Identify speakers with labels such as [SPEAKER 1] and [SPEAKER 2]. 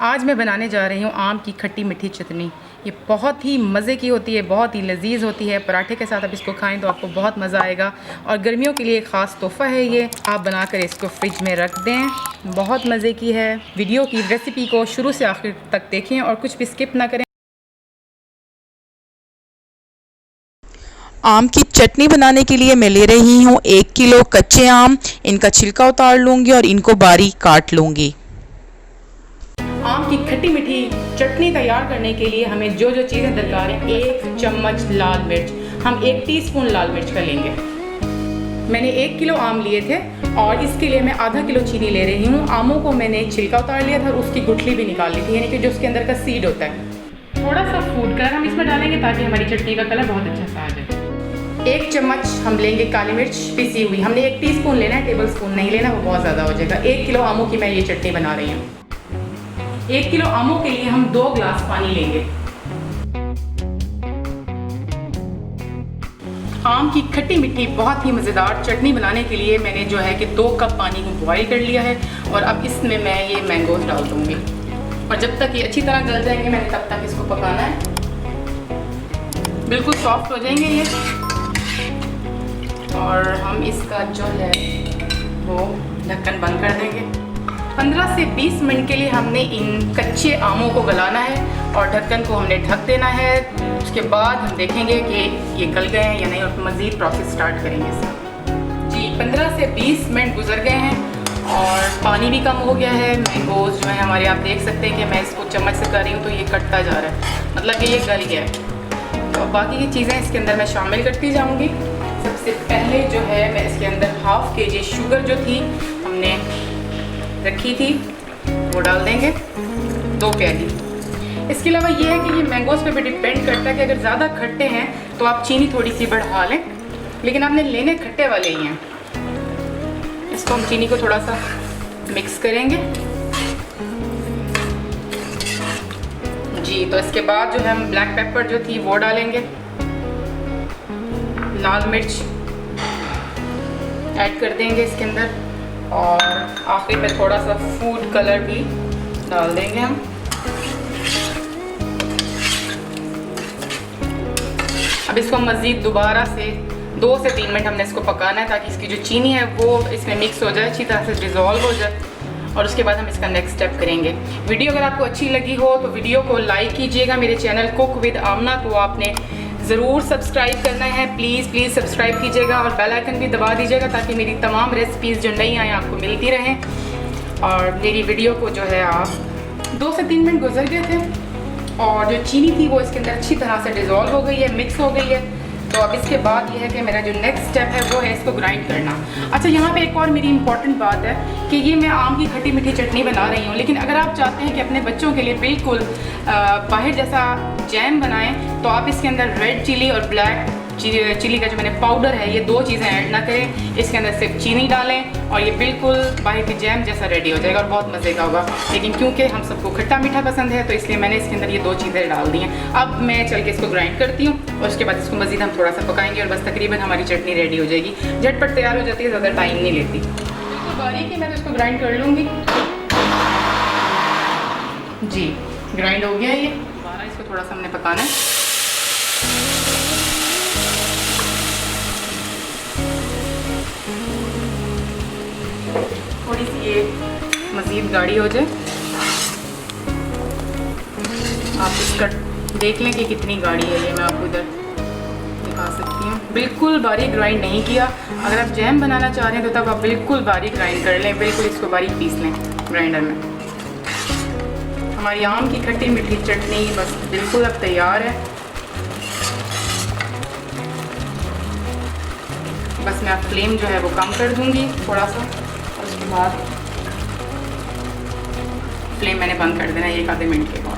[SPEAKER 1] आज मैं बनाने जा रही हूँ आम की खट्टी मीठी चटनी। ये बहुत ही मज़े की होती है, बहुत ही लजीज होती है। पराठे के साथ आप इसको खाएं तो आपको बहुत मज़ा आएगा और गर्मियों के लिए ख़ास तोहफ़ा है ये। आप बनाकर इसको फ्रिज में रख दें, बहुत मज़े की है। वीडियो की रेसिपी को शुरू से आखिर तक देखें और कुछ भी स्किप ना करें।
[SPEAKER 2] आम की चटनी बनाने के लिए मैं ले रही हूँ 1 किलो कच्चे आम। इनका छिलका उतार लूँगी और इनको बारीक काट लूँगी।
[SPEAKER 1] आम की खट्टी मीठी चटनी तैयार करने के लिए हमें जो जो चीज़ें दरकार हैं, 1 चम्मच लाल मिर्च, हम 1 टीस्पून लाल मिर्च का लेंगे। मैंने 1 किलो आम लिए थे और इसके लिए मैं आधा किलो चीनी ले रही हूँ। आमों को मैंने छिलका उतार लिया था और उसकी गुठली भी निकाल ली थी, यानी कि जो उसके अंदर का सीड होता है। थोड़ा सा फूड कलर हम इसमें डालेंगे ताकि हमारी चटनी का कलर बहुत अच्छा सा आ जाए। 1 चम्मच हम लेंगे काली मिर्च पिसी हुई। हमने 1 टीस्पून लेना है, टेबल स्पून नहीं लेना, वो बहुत ज़्यादा हो जाएगा। 1 किलो आमों की मैं ये चटनी बना रही हूँ। 1 किलो आमों के लिए हम 2 ग्लास पानी लेंगे। आम की खट्टी मीठी बहुत ही मज़ेदार चटनी बनाने के लिए मैंने जो है कि 2 कप पानी को बॉईल कर लिया है और अब इसमें मैं ये मैंगोज डाल दूँगी और जब तक ये अच्छी तरह गल जाएंगे मैंने तब तक इसको पकाना है। बिल्कुल सॉफ्ट हो जाएंगे ये और हम इसका जो है वो ढक्कन बंद कर देंगे। 15 से 20 मिनट के लिए हमने इन कच्चे आमों को गलाना है और ढक्कन को हमने ढक देना है। उसके बाद हम देखेंगे कि ये गल गए हैं या नहीं और मज़ीद प्रोसेस स्टार्ट करेंगे इसका। जी 15 से 20 मिनट गुजर गए हैं और पानी भी कम हो गया है। मैंगोज जो है हमारे, आप देख सकते हैं कि मैं इसको चम्मच से कर रही हूँ तो ये कटता जा रहा है, मतलब कि ये गल गया है। तो बाकी की चीज़ें इसके अंदर मैं शामिल करती जाऊँगी। सबसे पहले जो है मैं इसके अंदर हाफ़ kg शुगर जो थी हमने रखी थी वो डाल देंगे, 2 प्याली। इसके अलावा ये है कि ये मैंगोज़ पे भी डिपेंड करता है कि अगर ज़्यादा खट्टे हैं तो आप चीनी थोड़ी सी बढ़ा लें, लेकिन आपने लेने खट्टे वाले ही हैं। इसको हम चीनी को थोड़ा सा मिक्स करेंगे जी। तो इसके बाद जो है हम ब्लैक पेपर जो थी वो डालेंगे, लाल मिर्च ऐड कर देंगे इसके अंदर और आखिर में थोड़ा सा फूड कलर भी डाल देंगे हम। अब इसको मज़ीद दोबारा से 2 से 3 मिनट हमने इसको पकाना है ताकि इसकी जो चीनी है वो इसमें मिक्स हो जाए, अच्छी तरह से डिज़ोल्व हो जाए और उसके बाद हम इसका नेक्स्ट स्टेप करेंगे। वीडियो अगर आपको अच्छी लगी हो तो वीडियो को लाइक कीजिएगा। मेरे चैनल कुक विद आमना को आपने ज़रूर सब्सक्राइब करना है, प्लीज़ सब्सक्राइब कीजिएगा और बेल आइकन भी दबा दीजिएगा ताकि मेरी तमाम रेसिपीज़ जो नई आएँ आपको मिलती रहें। और मेरी वीडियो को जो है आप 2 से 3 मिनट गुजर गए थे और जो चीनी थी वो इसके अंदर अच्छी तरह से डिज़ोल्व हो गई है, मिक्स हो गई है। तो अब इसके बाद ये है कि मेरा जो नेक्स्ट स्टेप है वो है इसको ग्राइंड करना। अच्छा, यहाँ पे एक और मेरी इंपॉर्टेंट बात है कि ये मैं आम की खट्टी मीठी चटनी बना रही हूँ, लेकिन अगर आप चाहते हैं कि अपने बच्चों के लिए बिल्कुल बाहर जैसा जैम बनाएं तो आप इसके अंदर रेड चिली और ब्लैक चिली का जो मैंने पाउडर है ये 2 चीज़ें ऐड ना करें। इसके अंदर सिर्फ चीनी डालें और ये बिल्कुल बाहर की जैम जैसा रेडी हो जाएगा और बहुत मज़े का होगा। लेकिन क्योंकि हम सबको खट्टा मीठा पसंद है तो इसलिए मैंने इसके अंदर ये 2 चीज़ें डाल दी हैं। अब मैं चल के इसको ग्राइंड करती हूँ और उसके बाद इसको मज़ीद हम थोड़ा सा पकाएंगे और बस तकरीबन हमारी चटनी रेडी हो जाएगी। झटपट तैयार हो जाती है, ज़्यादा टाइम नहीं लेती। बिल्कुल बारीक है, मैं तो इसको ग्राइंड कर लूँगी जी। ग्राइंड हो गया ये, दोबारा इसको थोड़ा सा हमने पकाना है। थोड़ी सी ये मज़ीद गाढ़ी हो जाए, आप इसका देख लें कि कितनी गाढ़ी है। ये मैं आपको इधर दिखा सकती हूँ। बिल्कुल बारीक ग्राइंड नहीं किया। अगर आप जैम बनाना चाह रहे हैं तो तब आप बिल्कुल बारीक ग्राइंड कर लें, बिल्कुल इसको बारीक पीस लें ग्राइंडर में। हमारी आम की खट्टी मीठी चटनी बस बिल्कुल अब तैयार है। बस मैं फ्लेम जो है वो कम कर दूँगी थोड़ा सा और उसके बाद फ्लेम मैंने बंद कर देना 1 आधे मिनट के बाद।